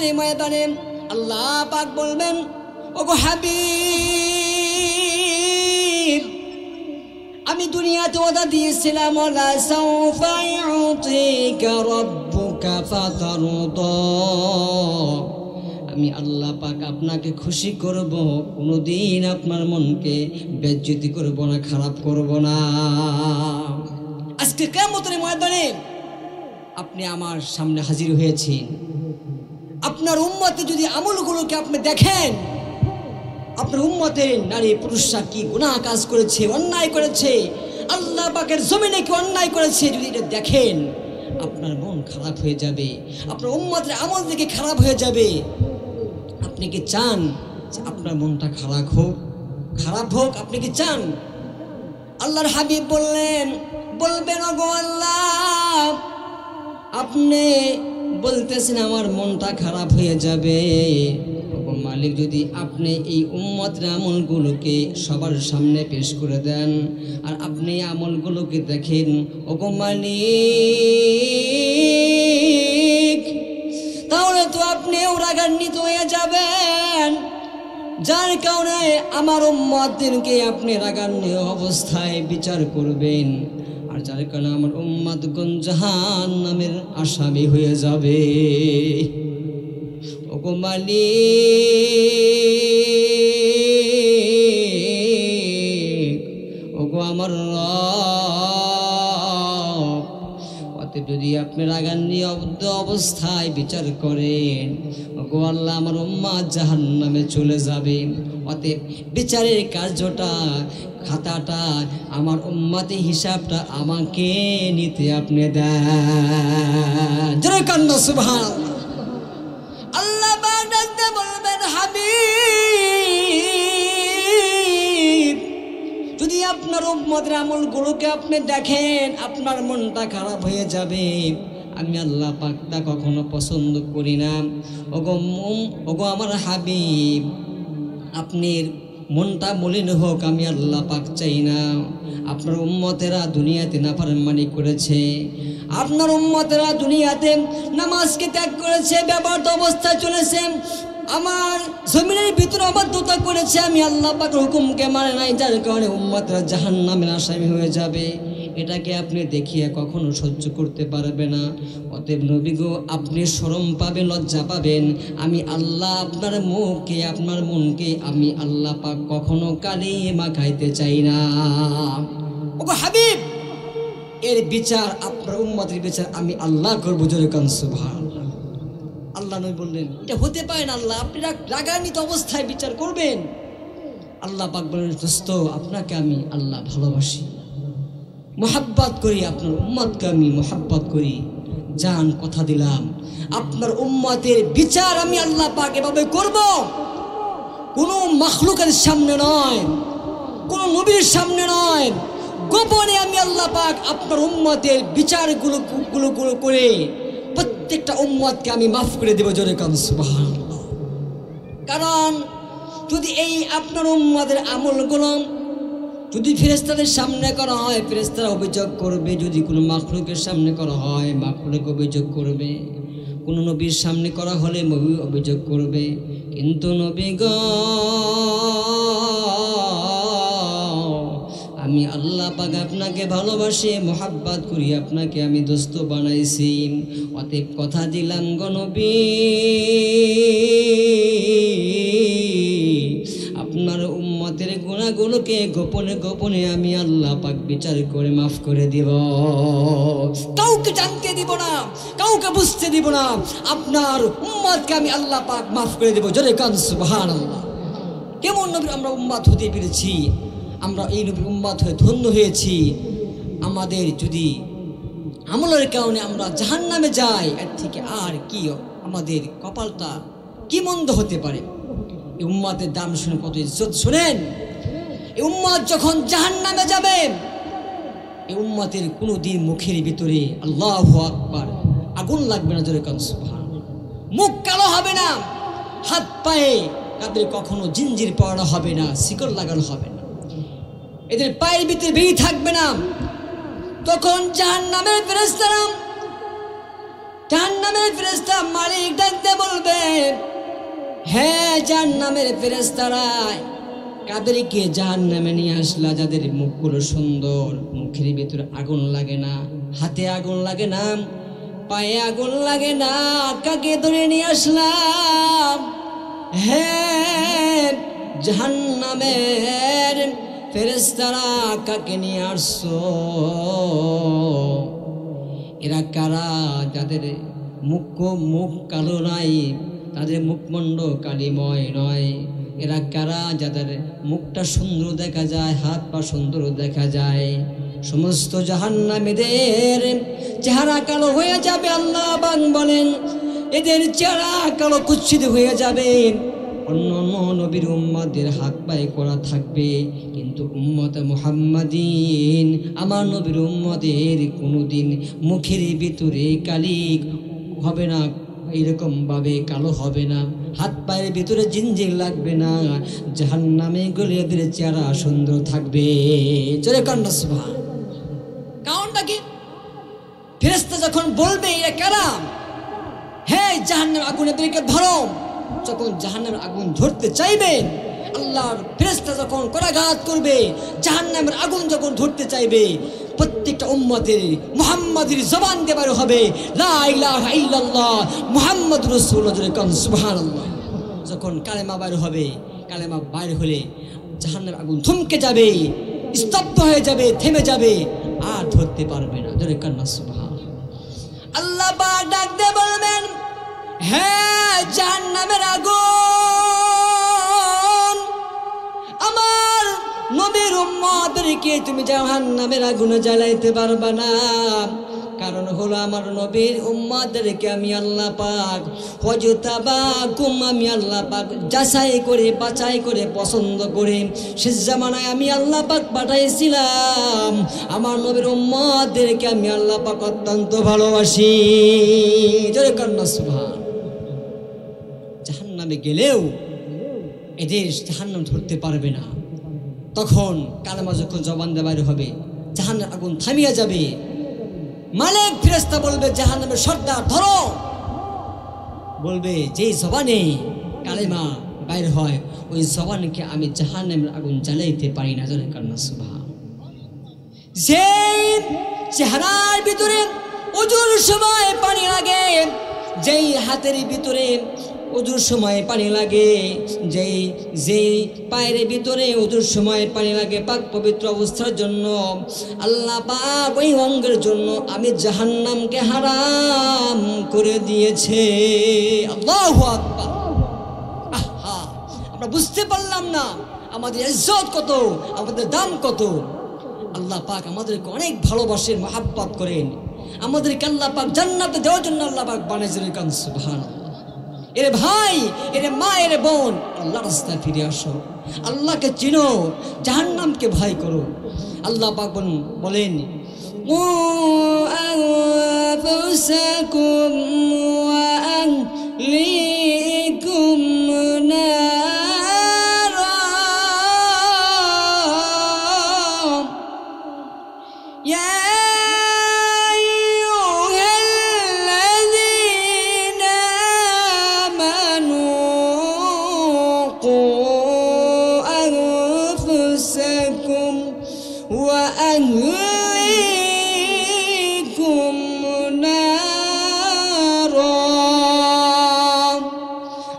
কিয়ামতের ময়দানে আল্লাহ পাক বলবেন, ওগো হাবিব, আমি দুনিয়াতে ওয়াদা দিয়েছিলাম, ওয়ালা সাউফা ইউতিকা রাব্বুকা ফাতারদা, আমি আল্লাহ পাক আপনাকে খুশি করব, কোনোদিন আপনার মনকে বেজ্জতি করব না, খারাপ করব না। আজকে কিয়ামতের ময়দানে আপনি আমার সামনে হাজির হয়েছেন। আপনার উম্মতে যদি আমলগুলোকে আপনি দেখেন, আপনার উম্মতের নারী পুরুষরা কি গুনাহ কাজ করেছে, অন্যায় করেছে, আল্লাহ পাকের জমিনে কি অন্যায় করেছে, যদি এটা দেখেন আপনার মন খারাপ হয়ে যাবে, আপনার উম্মতের আমল দেখে খারাপ হয়ে যাবে। আপনি কি চান যে আপনার মনটা খারাপ হোক? আপনি কি চান? আল্লাহর হাবিব বলবেন, ওগো আল্লাহ, আপনি বলতেছেন আমার মনটা খারাপ হয়ে যাবে। ওগো মালিক, যদি আপনি এই উম্মতের আমলগুলোকে সবার সামনে পেশ করে দেন আর আপনি আমলগুলোকে দেখেন, ওগো মালিক, তাহলে তো আপনিও রাগান্বিত হয়ে যাবেন, যার কারণে আমার উম্মতদেরকে আপনি রাগান্বিত অবস্থায় বিচার করবেন, আর যার কারণে আমার উম্মতগণ জাহান্নামের আসামি হয়ে যাবে। ওগো মালিক, ওগো আমার রব, অতএব যদি আপনি রাগান্বিত অবস্থায় বিচার করেন, ওগো আল্লাহ, আমার উম্মত জাহান্নামে চলে যাবে। অতএব বিচারের কার্যটা, খাতাটা, আমার উম্মতের হিসাবটা আমাকে নিতে আপনি দেন। জোরে কান্না সুবহানাল্লাহ। আল্লাহ পাক ডাকতে বলবেন, হাবিব, যদি আপনার উম্মতের আমলগুলোকে আপনি দেখেন আপনার মনটা খারাপ হয়ে যাবে। আমি আল্লাহ পাক তা কখনো পছন্দ করি না। ওগো আমার হাবিব, আপনার মনটা মলিন হোক আমি আল্লাহ পাক চাই না। আপনার উম্মতেরা দুনিয়াতে নাফরমানি করেছে, আপনার উম্মতেরা দুনিয়াতে নামাজকে ত্যাগ করেছে, ব্যবহৃত অবস্থায় চলেছে, আমার জমিনের ভিতরে অবাধ্যতা করেছে, আমি আল্লাহ পাকের হুকুমকে মানে নাই, যার কারণে উম্মতরা জাহান্নামের আসামি হয়ে যাবে। এটাকে আপনি দেখিয়ে কখনো সহ্য করতে পারবে না। অতএব নবী গো, আপনি শরম পাবেন, লজ্জা পাবেন। আমি আল্লাহ আপনার মুখকে, আপনার মনকে আমি আল্লাহ পাক কখনো কালি মাখাইতে চাই না। ওগো হাবিব, এর বিচার, আপনার উম্মতের বিচার আমি আল্লাহ করবো। জোরে কান সুবহানাল্লাহ। আল্লাহ নবী বললেন, এটা হতে পারে না আল্লাহ, আপনি রাগান্বিত অবস্থায় বিচার করবেন। আল্লাহ পাক বললেন, দোস্ত, আপনাকে আমি আল্লাহ ভালোবাসি, মোহাব্বত করি, আপনার উম্মতকে আমি মোহাব্বত করি। জান, কথা দিলাম আপনার উম্মতের বিচার আমি আল্লাহ পাক এভাবে করব, কোনো মাখলুকের সামনে নয়, কোনো নবীর সামনে নয়, গোপনে আমি আল্লাহ পাক আপনার উম্মতের বিচারগুলো করে প্রত্যেকটা উম্মতকে আমি মাফ করে দেব। জোরে কান সুবহানাল্লাহ। কারণ যদি এই আপনার উম্মতের আমলগুলো যদি ফেরেশতাদের সামনে করা হয়, ফেরেশতারা অভিযোগ করবে, যদি কোনো মাখলুকের সামনে করা হয় মাখলুক অভিযোগ করবে, কোনো নবীর সামনে করা হলে নবী অভিযোগ করবে। কিন্তু নবী গো, আমি আল্লাহ পাক আপনাকে ভালোবাসি, মোহাব্বত করি, আপনাকে আমি দোস্ত বানাইছি। অতএব কথা দিলাম গো নবী, আপনার উম্মতের গুনাহগুলোকে গোপনে গোপনে আমি আল্লাহ পাক বিচার করে মাফ করে দিব। কাউকে জানতে দিব না, কাউকে বুঝতে দিব না, আপনার উম্মতকে আমি আল্লাহ পাক মাফ করে দেব। জোরে কান সুবহানাল্লাহ। কেমন নবীর আমরা উম্মত হতে পেরেছি, আমরা এই নবীর উম্মত হয়ে ধন্য হয়েছি। আমাদের যদি আমলের কারণে আমরা জাহান্নামে যাই, এর থেকে আর কি আমাদের কপালটা কি মন্দ হতে পারে। এই উম্মতের দাম শুনে কত ইজ্জত শুনেন। এই উম্মত যখন জাহান্নামে যাবে, এই উম্মতের কোনো দিন মুখের ভিতরে আল্লাহু আকবার আগুন লাগবে না। জোরে কান সুবহানাল্লাহ। মুখ কালো হবে না, হাত পায়ে তাদের কখনো জিঞ্জির পরানো হবে না, শিকল লাগানো হবে না, এদের পায়ের ভিতরে বেড়ি থাকবে না। তখন জাহান্নামের ফেরেশতারা, জাহান্নামের ফেরেশতা মালিক ডাকতে বলবেন, হ্যাঁ জাহান্নামের ফেরেশতারা কাদেরকে জাহান্নামে নিয়ে আসলা? যাদের মুখগুলো সুন্দর, মুখের ভিতরে আগুন লাগে না, হাতে আগুন লাগে না, পায়ে আগুন লাগে না, কাকে ধরে নিয়ে আসলাম? হ্যাঁ জাহান্নামের ফেরেশতারা কাকে নিয়ে আসছো? এরা কারা? যাদের মুখ কালো নাই, তাদের মুখমণ্ড কালিময় নয়। এরা কারা? যাদের মুখটা সুন্দর দেখা যায়, হাত পা সুন্দর দেখা যায়। সমস্ত জাহান্নামীদের চেহারা কালো হয়ে যাবে। আল্লাহ পাক বলেন এদের চেহারা কালো কুৎসিত হয়ে যাবে। অন্য নবীর উম্মতদের হাত পায়ে করা থাকবে, কিন্তু উম্মতে মুহাম্মাদিন আমার নবীর উম্মতের কোনোদিন মুখের ভিতরে কালি হবে না, এইরকম ভাবে কালো হবে না, হাত পায়ের ভিতরে জিনজির লাগবে না। জাহান্নামে গেলে এদের চেহারা সুন্দর থাকবে। জোরে কান্না সুবহান। কারণটা কি? ফেরেশতা যখন বলবে এরা কারা, হে জাহান্নামের আগুন এদেরকে ধরো, যখন জাহান্নামের আগুন ধরতে চাইবেন, আল্লাহর ফেরেশতা যখন করাঘাত করবে, জাহান্নামের আগুন যখন ধরতে চাইবে, প্রত্যেকটা উম্মতের মুহাম্মাদের জবান দিয়ে বের হবে লা ইলাহা ইল্লাল্লাহ মুহাম্মাদুর রাসূলুল্লাহ, সুবহানাল্লাহ। যখন কালেমা বাইর হবে, কালেমা বাইর হলে জাহান্নামের আগুন থমকে যাবে, স্তব্ধ হয়ে যাবে, থেমে যাবে, আর ধরতে পারবে না। জোরে কান্না সুবহানাল্লাহ। আল্লাহ পাক ডাক দিয়ে বলবেন, হ্যাঁ জাহান্নামের আগুন, আমার নবীর উম্মতদেরকে তুমি জাহান্নামের আগুনে জ্বালাইতে পারবে না। কারণ হলো আমার নবীর উম্মতদেরকে আমি আল্লাহ পাক ওয়াজতাবাকুম, আমি আল্লাহ পাক যাচাই করে বাছাই করে পছন্দ করে শেষ জামানায় আমি আল্লাহ পাক পাঠাইছিলাম। আমার নবীর উম্মতদেরকে আমি আল্লাহ পাক অত্যন্ত ভালোবাসি। জোরে কান্না সুবহান। জাহান্নামে গেলেও এদের জাহান্নাম ধরতে পারবে না। তখন কালেমা যখন জবান দিয়ে বাইর হবে, জাহান্নামের আগুন থামিয়া যাবে। মালিক ফেরেশতা বলবে জাহান্নামের সর্দার ধরো। বলবে যে জবানে কালেমা বাইর হয়, ওই জবানকে আমি জাহান্নামের আগুন জ্বালাইতে পারি না। জোরে কান্না সুবহান। যে চেহারার ভিতরে ওজুর সময় পানি লাগে, যেই হাতের ভিতরে ওজুর সময় পানি লাগে, যেই পায়ের ভিতরে ওজুর সময় পানি লাগে পাক পবিত্র অবস্থার জন্য, আল্লাহ পাক ওই অঙ্গের জন্য আমি জাহান্নামকে হারাম করে দিয়েছে। আল্লাহু আকবার। আহা, আমরা বুঝতে পারলাম না আমাদের ইজ্জত কত, আমাদের দাম কত। আল্লাহ পাক আমাদেরকে অনেক ভালোবাসেন, মহাব্বত করেন। আমাদেরকে আল্লাহ পাক জান্নাতে দেওয়ার জন্য আল্লাহ পাক বানিয়েছেন। সুবহানাল্লাহ। এরে ভাই, এরে মা, এরে বোন, আল্লাহর রাস্তায় ফিরে আসো, আল্লাহকে চিনো, জাহান্নামকে ভয় করো। আল্লাহ পাক বলেন ও আনফুসাকুম ওয়া আহলিকুম নারা ইয়া وأهليكم نارا।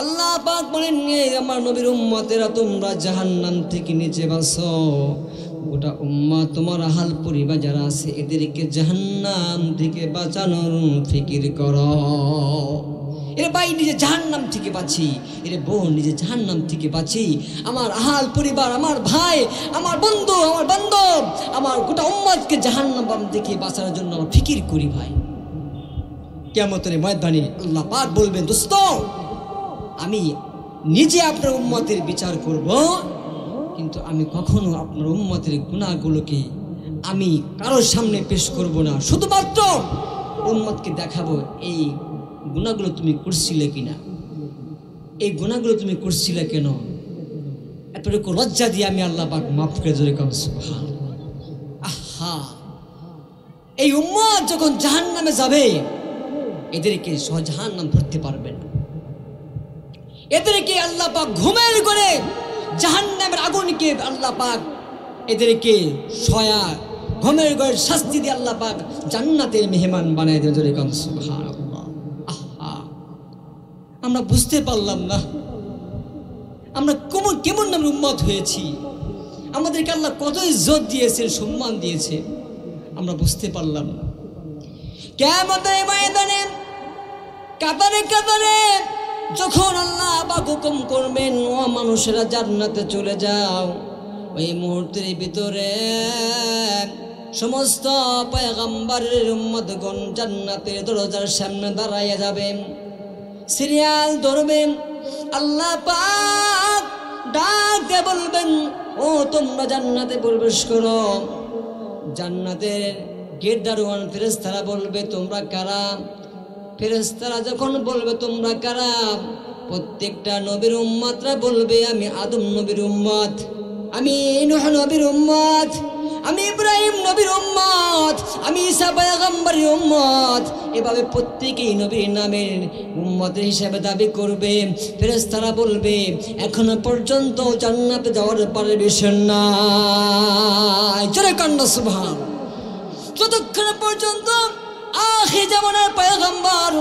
আল্লাহ পাক বলেন আমার নবীর উম্মতেরা তোমরা জাহান্নাম থেকে নিচে বাঁচো। গোটা উম্মাহ তোমার আহাল পরিবার যারা আছে এদেরকে জাহান্নাম থেকে বাঁচানোর ফিকির করো। এর ভাই নিজে জাহান্নাম থেকে বাঁচি, এর বোন নিজে জাহান্নাম থেকে বাঁচি। আমার আহাল পরিবার, আমার ভাই, আমার বন্ধু, আমার বান্ধব, আমার গোটা উম্মতকে জাহান্নাম থেকে বাঁচানোর জন্য আমরা ফিকির করি ভাই। কিয়ামতের ময়দানে আল্লাহ পাক বলবেন, দোস্ত আমি নিজে আপনার উম্মতের বিচার করব, কিন্তু আমি কখনো আপনার উম্মতের গুনাহগুলোকে আমি কারোর সামনে পেশ করব না। শুধুমাত্র উম্মতকে দেখাবো এই গুনাহগুলো তুমি করছিলে কিনা, এই গুনাহগুলো তুমি করছিলে কেন, এতটুকু লজ্জা দিয়ে আমি আল্লাহ পাক মাফ করে জোরে কাম সুবহানাল্লাহ। আহা, এই উম্মত যখন জাহান্নামে যাবে এদেরকে জাহান্নাম ধরতে পারবে না। এদেরকে আল্লাহ পাক ঘুমের করে জাহান্নামের আগুনকে আল্লাহ পাক এদেরকে সয়া ঘুমের করে শাস্তি দিয়ে আল্লাহ পাক জান্নাতের মেহমান বানায় দেন। জোরে কান সুবহানাল্লাহ। আহা, আমরা বুঝতে পারলাম না আমরা কেমন নামের উম্মত হয়েছি। আমাদেরকে আল্লাহ কত ইজ্জত দিয়েছে, সম্মান দিয়েছে, আমরা বুঝতে পারলাম না। কিয়ামতের ময়দানে কাতারে কাতারে যখন আল্লাহ পাক হুকুম করবেন, ও মানুষেরা জান্নাতে চলে যাও, ওই মুহূর্তের ভিতরে সমস্ত পয়গম্বরের উম্মতগণ জান্নাতের দরজার সামনে দাঁড়াইয়া যাবেন, সিরিয়াল ধরবেন। আল্লাহ পাক ডাক দিয়ে বলবেন, ও তোমরা জান্নাতে প্রবেশ করো। জান্নাতের গেট দারোয়ান ফেরেশতারা বলবে, তোমরা কারা? ফেরেশতারা যখন বলবে তোমরা কারা, প্রত্যেকটা নবীর উম্মতরা বলবে, আমি আদম নবীর উম্মত, আমি নূহ নবীর উম্মত, আমি ইব্রাহিম নবীর উম্মত, আমি ঈসা পয়গম্বরের উম্মত। এভাবে প্রত্যেকেই নবীর নামের উম্মতের হিসেবে দাবি করবে। ফেরেশতারা বলবে, এখনো পর্যন্ত জান্নাতে যাওয়ার পারমিশন নাই। জোরে কান্না সুবহান। যতক্ষণ পর্যন্ত আখির জামানার পয়গম্বর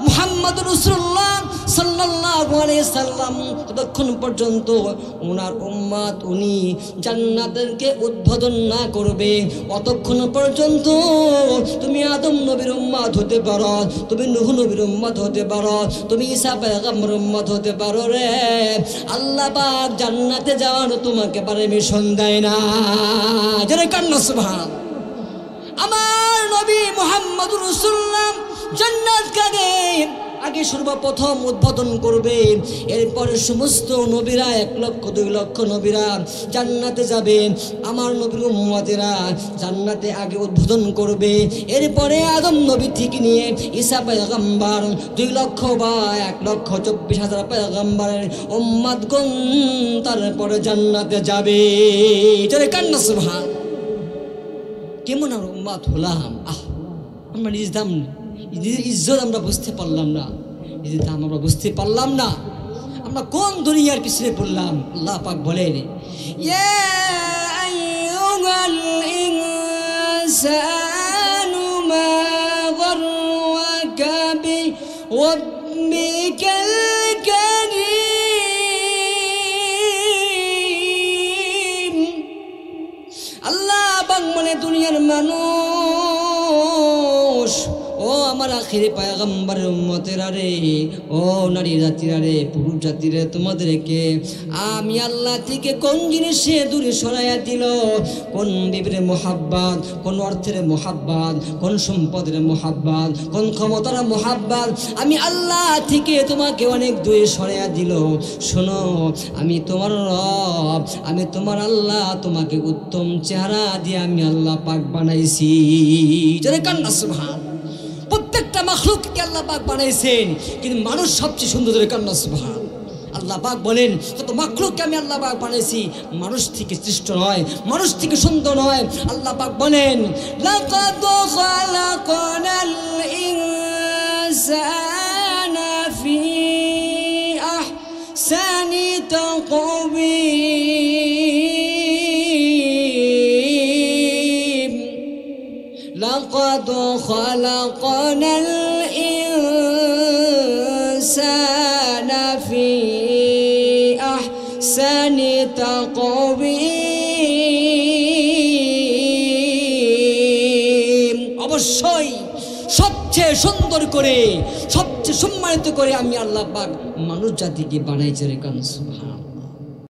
মুহাম্মদুর রাসূলুল্লাহ সাল্লাল্লাহু আলাইহি সাল্লাম, ততক্ষণ পর্যন্ত ওনার উম্মত উনি জান্নাতকে উদ্বোধন না করবে, অতক্ষণ পর্যন্ত তুমি আদম নবীর উম্মত হতে পারো, তুমি নূহ নবীর উম্মত হতে পারো, তুমি ঈসা পয়গম্বরের উম্মত হতে পারো রে। আল্লাহ পাক জান্নাতে যাওয়ার তোমাকে পারমিশন দেয় না। যারা কান্না সুবহান। আমার নবী মুহাম্মদুর রাসূলুল্লাহ জান্নাতকে আগে সর্বপ্রথম উদ্বোধন করবে, এরপরে সমস্ত নবীরা 1 লক্ষ 2 লক্ষ নবীরা জান্নাতে যাবে। আমার নবীর উম্মতেরা জান্নাতে আগে উদ্বোধন করবে, এরপরে আদম নবী থেকে নিয়ে ঈসা পয়গম্বর 2 লক্ষ বা 1,24,000 পয়গম্বরের উম্মতগণ তারপরে জান্নাতে যাবে। জোরে কান্না সুবহান। কেমন আর উম্মত হলাম। আমরা নিজের দাম, নিজের ইজ্জত আমরা বুঝতে পারলাম না, নিজের দাম আমরা বুঝতে পারলাম না। আমরা কোন দুনিয়ার পিছনে পড়লাম। আল্লাহ পাক বলেন, ইয়া আইয়ুহাল ইনসানু মা গাররাকা বিরাব্বিকাল কারীম। আল্লাহ পাক বলে, দুনিয়ার মানুষ, ও আমার আখিরে পয়গম্বরের উম্মতেরা রে, ও নারী জাতিরা রে, পুরুষ জাতিরা, তোমাদেরকে আমি আল্লাহ থেকে কোন জিনিসে দূরে সরাইয়া দিল? কোন বিবির মোহাব্বত, কোন অর্থের মোহাব্বত, কোন সম্পদের মোহাব্বত, কোন ক্ষমতার মোহাব্বত আমি আল্লাহ থেকে তোমাকে অনেক দূরে সরাইয়া দিল। শোনো, আমি তোমার রব, আমি তোমার আল্লাহ, তোমাকে উত্তম চেহারা দিয়ে আমি আল্লাহ পাক বানাইছি। যারা কান্না সুবহান। প্রত্যেকটা মাখলুককে আল্লাহ পাক বানাইছেন, কিন্তু মানুষ সবচেয়ে সুন্দর। জোরে কান্না সুবহান। আল্লাহ পাক বলেন, যত মাখলুককে আমি আল্লাহ পাক বানাইছি মানুষ থেকে সৃষ্ট নয়, মানুষ থেকে সুন্দর নয়। আল্লাহ পাক বলেন, লাকাদ খালাকনাল ইনসানা ফি আহসানি তাকওয়িম। لقد خلقنا الإنسان في أحسن تقويم। অবশ্যই সবচেয়ে সুন্দর করে, সবচেয়ে সম্মানিত করে আমি আল্লাহ পাক মানুষ জাতিকে বানাইছি। রে কান সুবহান।